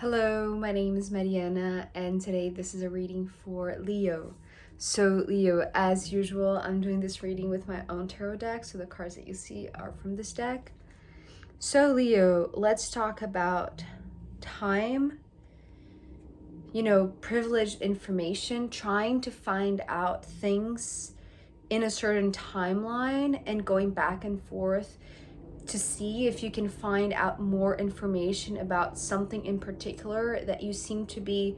Hello, my name is Mariana, and today this is a reading for Leo. So, Leo, as usual, I'm doing this reading with my own tarot deck, so the cards that you see are from this deck. So, Leo, let's talk about time, privileged information, trying to find out things in a certain timeline and going back and forth to see if you can find out more information about something in particular that you seem to be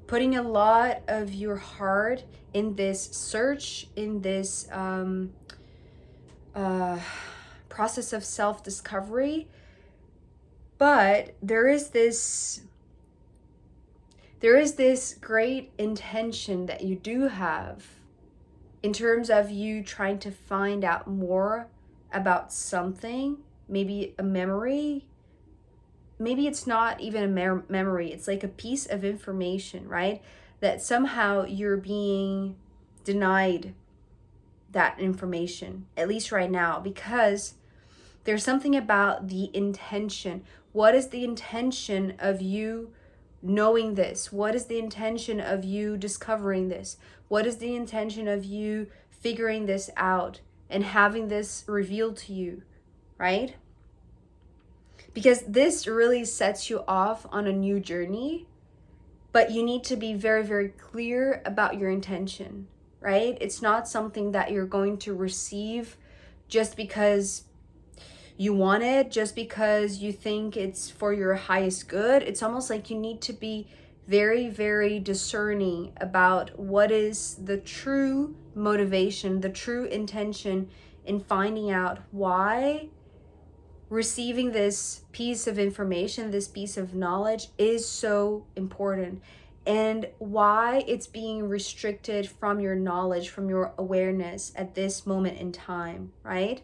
putting a lot of your heart in this search, in this process of self-discovery. But there is this great intention that you do have in terms of you trying to find out more about something, maybe a memory. Maybe it's not even a memory, it's like a piece of information, right? That somehow you're being denied that information, at least right now, because there's something about the intention. What is the intention of you knowing this? What is the intention of you discovering this? What is the intention of you figuring this out and having this revealed to you, right? Because this really sets you off on a new journey, but you need to be very, very clear about your intention, right? It's not something that you're going to receive just because you want it, just because you think it's for your highest good. It's almost like you need to be very, very discerning about what is the true motivation, the true intention in finding out why receiving this piece of information, this piece of knowledge is so important, and why it's being restricted from your knowledge, from your awareness at this moment in time, right?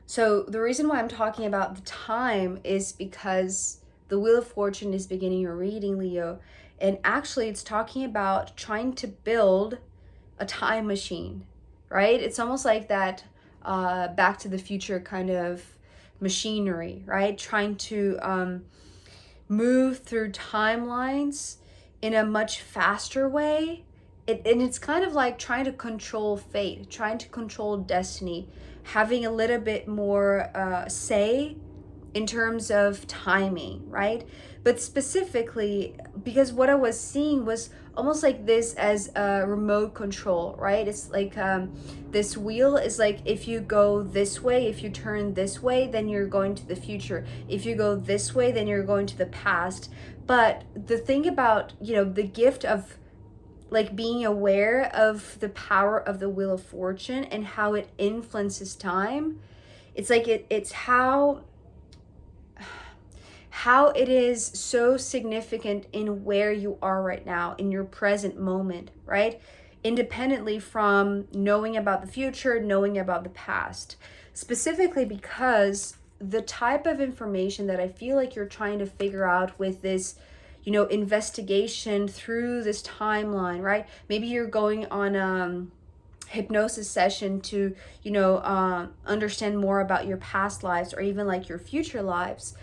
So the reason why I'm talking about the time is because the Wheel of Fortune is beginning your reading, Leo, and actually it's talking about trying to build a time machine, right? It's almost like that Back to the Future kind of machinery, right? Trying to move through timelines in a much faster way. And it's kind of like trying to control fate, trying to control destiny, having a little bit more say in terms of timing, right? But specifically, because what I was seeing was almost like this as a remote control, right? It's like this wheel is like, if you go this way, if you turn this way, then you're going to the future. If you go this way, then you're going to the past. But the thing about, the gift of like being aware of the power of the Wheel of Fortune and how it influences time, it's like it's how it is so significant in where you are right now, in your present moment, right? Independently from knowing about the future, knowing about the past. Specifically because the type of information that I feel like you're trying to figure out with this, investigation through this timeline, right? Maybe you're going on a hypnosis session to, understand more about your past lives or even like your future lives.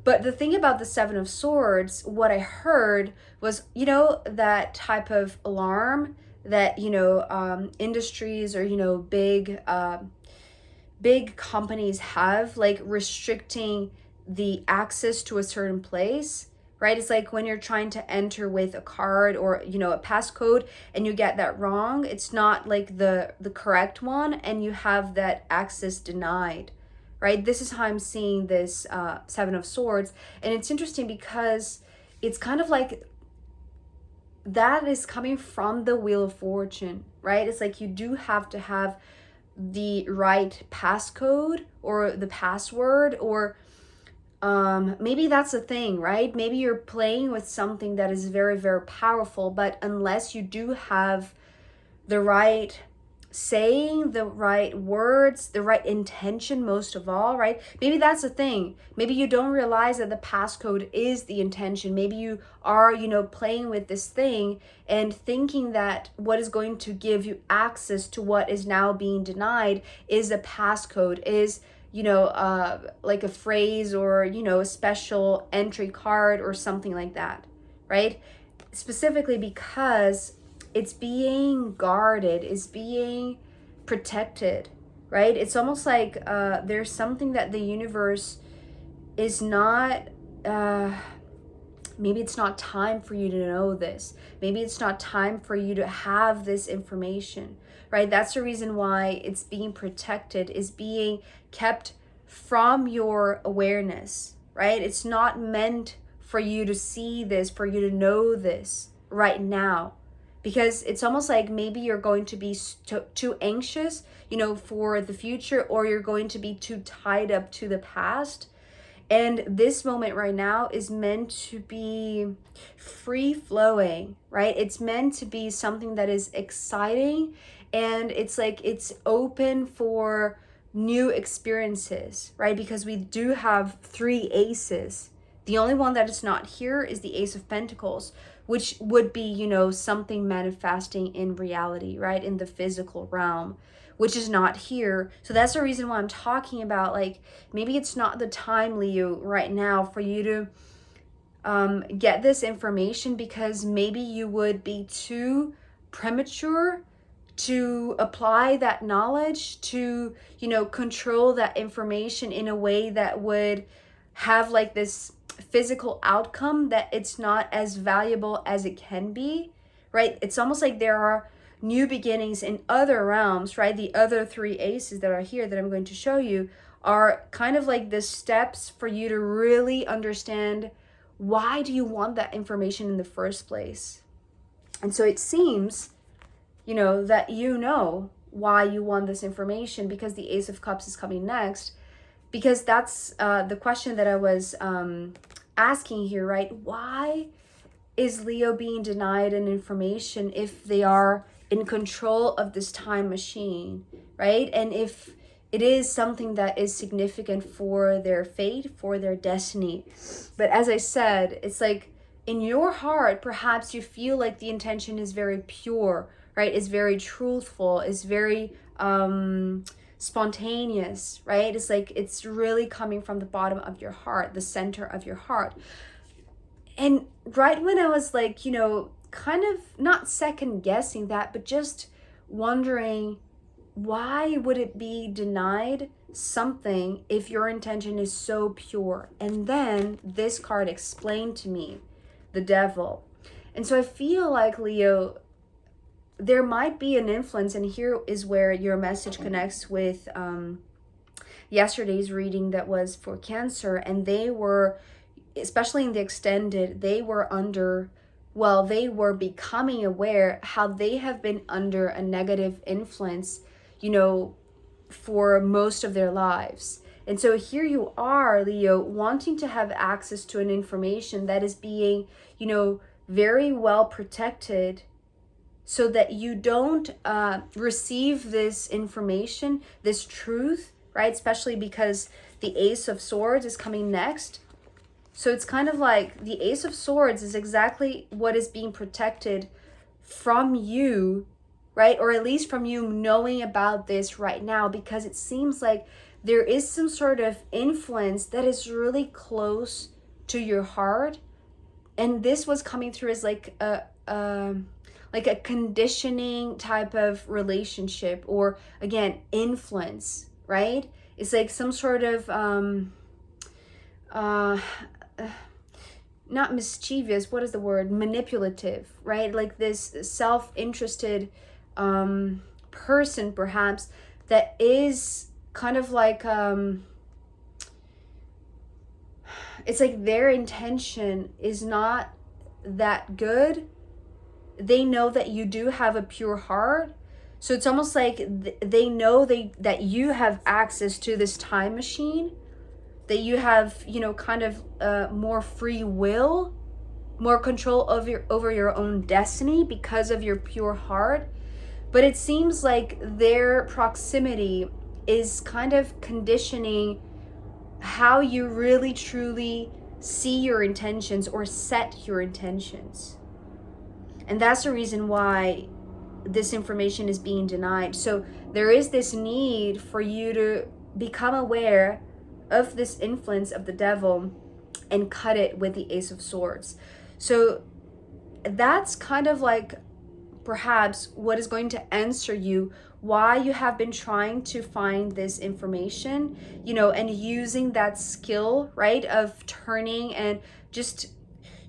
But the thing about the Seven of Swords, what I heard was, that type of alarm that, industries or, big companies have, like restricting the access to a certain place, right? It's like when you're trying to enter with a card or, a passcode and you get that wrong, it's not like the correct one and you have that access denied. Right? This is how I'm seeing this Seven of Swords. And it's interesting because it's kind of like that is coming from the Wheel of Fortune, right? It's like you do have to have the right passcode or the password, or maybe that's a thing, right? Maybe you're playing with something that is very, very powerful, but unless you do have the right saying, the right words, the right intention, most of all, right? Maybe that's the thing. Maybe you don't realize that the passcode is the intention. Maybe you are, playing with this thing and thinking that what is going to give you access to what is now being denied is a passcode, is like a phrase or, a special entry card or something like that, right? Specifically because it's being guarded, it's being protected, right? It's almost like there's something that the universe is not, maybe it's not time for you to know this. Maybe it's not time for you to have this information, right? That's the reason why it's being protected, is being kept from your awareness, right? It's not meant for you to see this, for you to know this right now. Because it's almost like maybe you're going to be too anxious, for the future, or you're going to be too tied up to the past. And this moment right now is meant to be free flowing, right? It's meant to be something that is exciting, and it's like it's open for new experiences, right? Because we do have 3 aces. The only one that is not here is the Ace of Pentacles, which would be, something manifesting in reality, right? In the physical realm, which is not here. So that's the reason why I'm talking about, like, maybe it's not the time, Leo, right now for you to get this information, because maybe you would be too premature to apply that knowledge, to, control that information in a way that would have like this physical outcome, that it's not as valuable as it can be, right? It's almost like there are new beginnings in other realms, right? The other 3 aces that are here that I'm going to show you are kind of like the steps for you to really understand, why do you want that information in the first place? And so it seems, that why you want this information, because the Ace of Cups is coming next. Because that's the question that I was asking here, right? Why is Leo being denied an information if they are in control of this time machine, right? And if it is something that is significant for their fate, for their destiny. But as I said, it's like in your heart, perhaps you feel like the intention is very pure, right? It's very truthful, it's very spontaneous, right? It's like it's really coming from the bottom of your heart, the center of your heart. And right when I was like, kind of not second guessing that, but just wondering, why would it be denied something if your intention is so pure? And then this card explained to me, the Devil. And so I feel like, Leo, there might be an influence, and here is where your message connects with yesterday's reading that was for Cancer. And they were, especially in the extended, they were becoming aware how they have been under a negative influence, for most of their lives. And so here you are, Leo, wanting to have access to an information that is being, very well protected, so that you don't receive this information, this truth, right? Especially because the Ace of Swords is coming next. So it's kind of like the Ace of Swords is exactly what is being protected from you, right? Or at least from you knowing about this right now, because it seems like there is some sort of influence that is really close to your heart. And this was coming through as like a conditioning type of relationship, or again, influence, right? It's like some sort of not mischievous, what is the word? Manipulative, right? Like this self-interested person, perhaps, that is kind of like it's like their intention is not that good. They know that you do have a pure heart. So it's almost like they know that you have access to this time machine, that you have, kind of more free will, more control over your own destiny because of your pure heart. But it seems like their proximity is kind of conditioning how you really truly see your intentions or set your intentions. And that's the reason why this information is being denied. So there is this need for you to become aware of this influence of the devil and cut it with the Ace of Swords. So that's kind of like perhaps what is going to answer you why you have been trying to find this information, and using that skill, right, of turning and just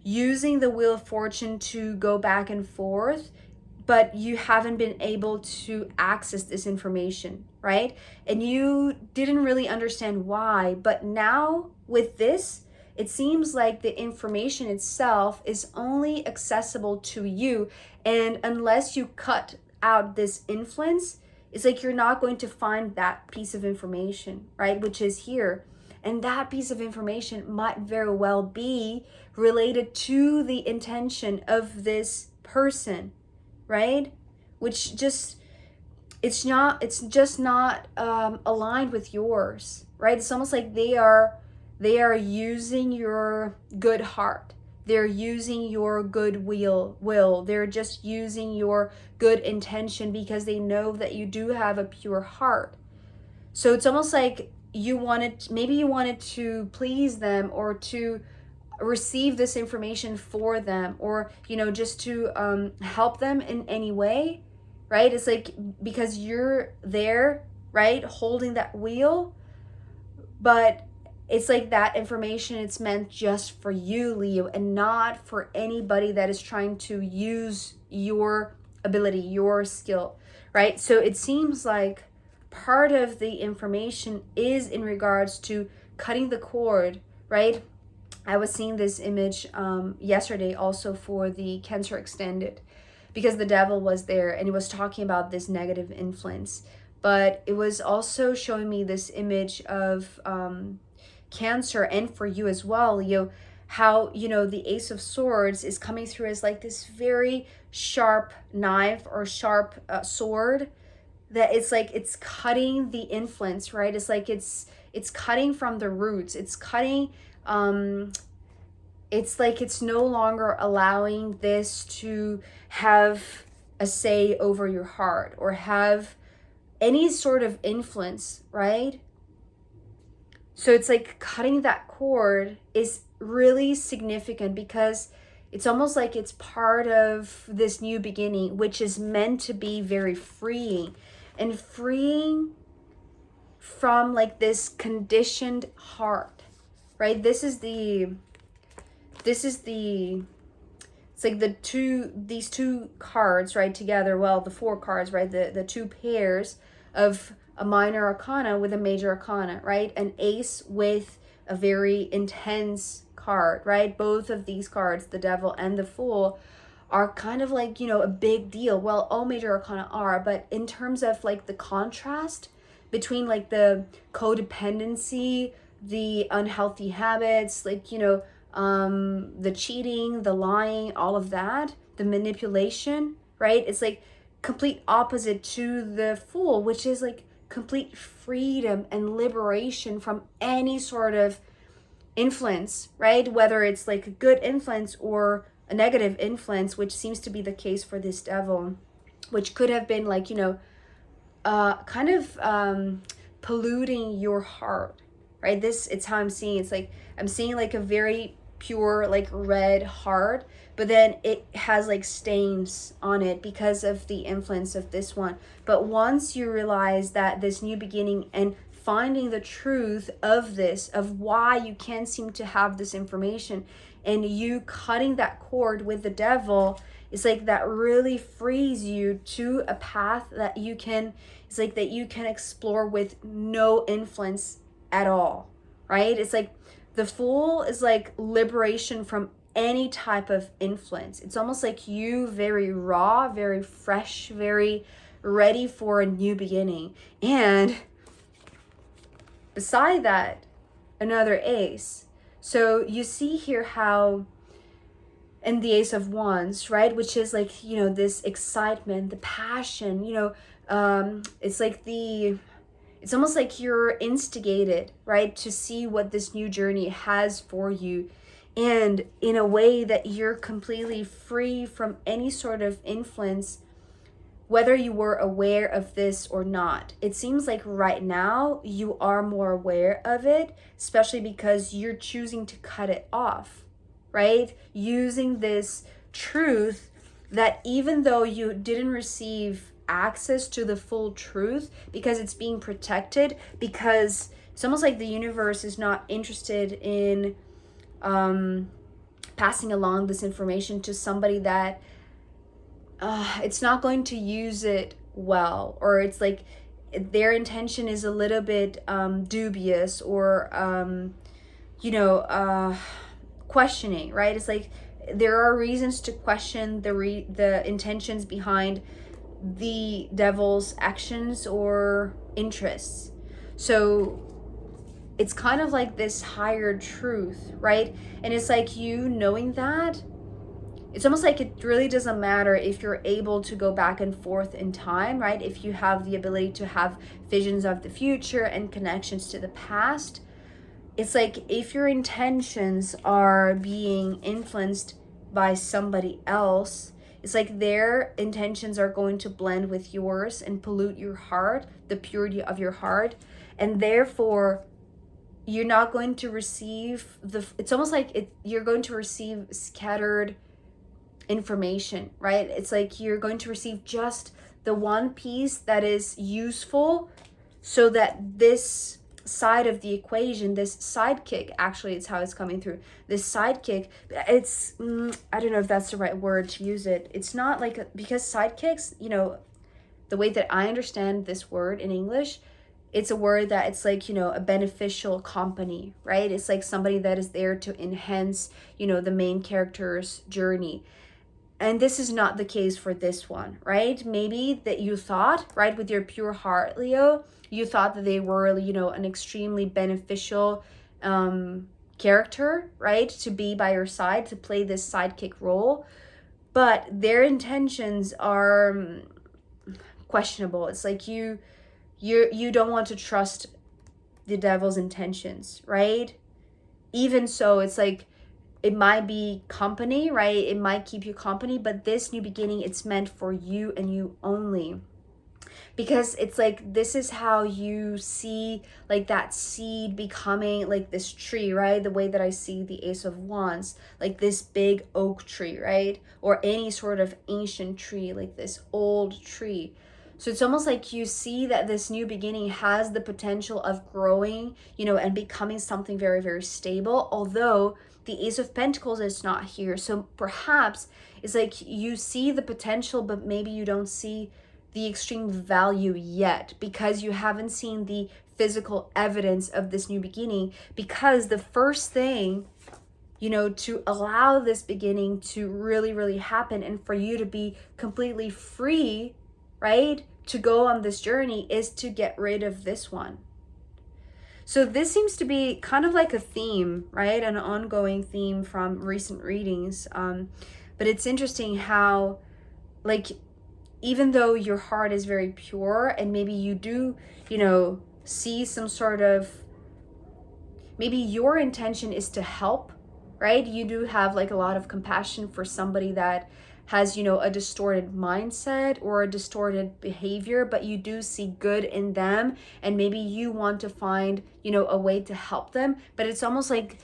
using the Wheel of Fortune to go back and forth, but you haven't been able to access this information, right? And you didn't really understand why, but now with this, it seems like the information itself is only accessible to you. And unless you cut out this influence, it's like you're not going to find that piece of information, right? Which is here. And that piece of information might very well be related to the intention of this person, right? Which just, it's just not aligned with yours, right? It's almost like they are using your good heart. They're using your good will. They're just using your good intention because they know that you do have a pure heart. So it's almost like maybe you wanted to please them, or to receive this information for them, or just to help them in any way, right? It's like because you're there, right, holding that wheel, but it's like that information, it's meant just for you, Leo, and not for anybody that is trying to use your ability, your skill, right? So it seems like part of the information is in regards to cutting the cord, right? I was seeing this image yesterday also for the Cancer Extended, because the devil was there and he was talking about this negative influence. But it was also showing me this image of Cancer, and for you as well, Leo, how the Ace of Swords is coming through as like this very sharp knife or sharp sword, that it's like it's cutting the influence, right? It's like it's cutting from the roots. It's cutting, it's like it's no longer allowing this to have a say over your heart or have any sort of influence, right? So it's like cutting that cord is really significant, because it's almost like it's part of this new beginning, which is meant to be very freeing, and freeing from like this conditioned heart, right? This is it's like these two cards, right, together, well, the four cards, right, the two pairs of a minor arcana with a major arcana, right? An ace with a very intense card, right? Both of these cards, the devil and the fool, are kind of like, a big deal. Well, all major arcana are, but in terms of like the contrast between like the codependency, the unhealthy habits, like, the cheating, the lying, all of that, the manipulation, right? It's like complete opposite to the fool, which is like complete freedom and liberation from any sort of influence, right? Whether it's like a good influence or a negative influence, which seems to be the case for this devil, which could have been like, kind of polluting your heart, right? It's how I'm seeing. It's like I'm seeing like a very pure like red heart, but then it has like stains on it because of the influence of this one. But once you realize that this new beginning and finding the truth of this, of why you can't seem to have this information, and you cutting that cord with the devil, it's like that really frees you to a path that you can, it's like that you can explore with no influence at all, right? It's like the fool is like liberation from any type of influence. It's almost like you very raw, very fresh, very ready for a new beginning. And beside that, another ace. So you see here how, and the Ace of Wands, right, which is like, this excitement, the passion, it's like it's almost like you're instigated, right, to see what this new journey has for you, and in a way that you're completely free from any sort of influence whether you were aware of this or not. It seems like right now you are more aware of it, especially because you're choosing to cut it off, right? Using this truth that even though you didn't receive access to the full truth because it's being protected, because it's almost like the universe is not interested in passing along this information to somebody that it's not going to use it well, or it's like their intention is a little bit dubious, or questioning, right? It's like there are reasons to question the intentions behind the devil's actions or interests. So it's kind of like this higher truth, right? And it's like you knowing that, it's almost like it really doesn't matter if you're able to go back and forth in time, right? If you have the ability to have visions of the future and connections to the past, it's like if your intentions are being influenced by somebody else, it's like their intentions are going to blend with yours and pollute your heart, the purity of your heart, and therefore you're not going to receive it's almost like you're going to receive scattered information, right? It's like you're going to receive just the one piece that is useful, so that this side of the equation, this sidekick, actually it's how it's coming through, this sidekick, it's I don't know if that's the right word to use it. It's not like, because sidekicks, the way that I understand this word in English, it's a word that it's like, a beneficial company, right? It's like somebody that is there to enhance, the main character's journey. And this is not the case for this one, right? Maybe that you thought, right, with your pure heart, Leo, you thought that they were, an extremely beneficial character, right, to be by your side, to play this sidekick role. But their intentions are questionable. It's like you don't want to trust the devil's intentions, right? Even so, it's like it might be company, right? It might keep you company, but this new beginning, it's meant for you and you only. Because it's like, this is how you see like that seed becoming like this tree, right? The way that I see the Ace of Wands, like this big oak tree, right? Or any sort of ancient tree, like this old tree. So it's almost like you see that this new beginning has the potential of growing, and becoming something very, very stable. Although the Ace of Pentacles is not here. So perhaps it's like you see the potential, but maybe you don't see the extreme value yet, because you haven't seen the physical evidence of this new beginning. Because the first thing, to allow this beginning to really, really happen and for you to be completely free, right, to go on this journey, is to get rid of this one. So this seems to be kind of like a theme, right? An ongoing theme from recent readings. But it's interesting how, like, even though your heart is very pure and maybe you do, see some sort of, maybe your intention is to help, right? You do have like a lot of compassion for somebody that has, a distorted mindset or a distorted behavior, but you do see good in them, and maybe you want to find, a way to help them. But it's almost like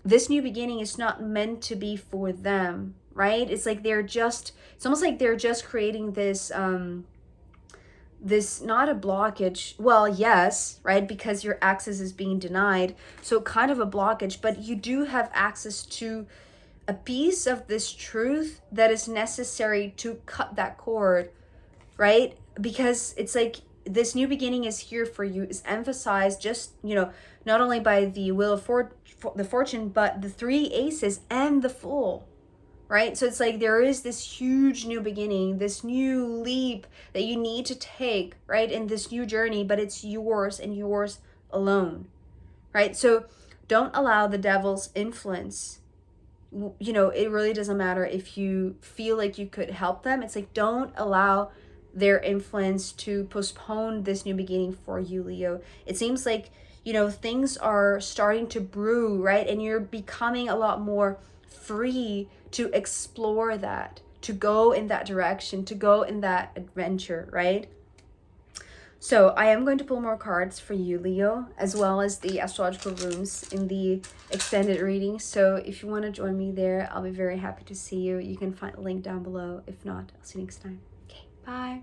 this new beginning is not meant to be for them, right? It's like it's almost like they're just creating this this, not a blockage, well, yes, right, because your access is being denied, so kind of a blockage, but you do have access to a piece of this truth that is necessary to cut that cord, right? Because it's like this new beginning is here for you, is emphasized just, not only by the Wheel of the Fortune, but the 3 aces and the Fool, right? So it's like there is this huge new beginning, this new leap that you need to take, right, in this new journey, but it's yours and yours alone, right? So don't allow the devil's influence. It really doesn't matter if you feel like you could help them. It's like, don't allow their influence to postpone this new beginning for you, Leo. It seems like, things are starting to brew, right? And you're becoming a lot more free to explore that, to go in that direction, to go in that adventure, right? So I am going to pull more cards for you, Leo, as well as the astrological rooms in the extended reading. So if you want to join me there, I'll be very happy to see you. You can find a link down below. If not, I'll see you next time. Okay, bye.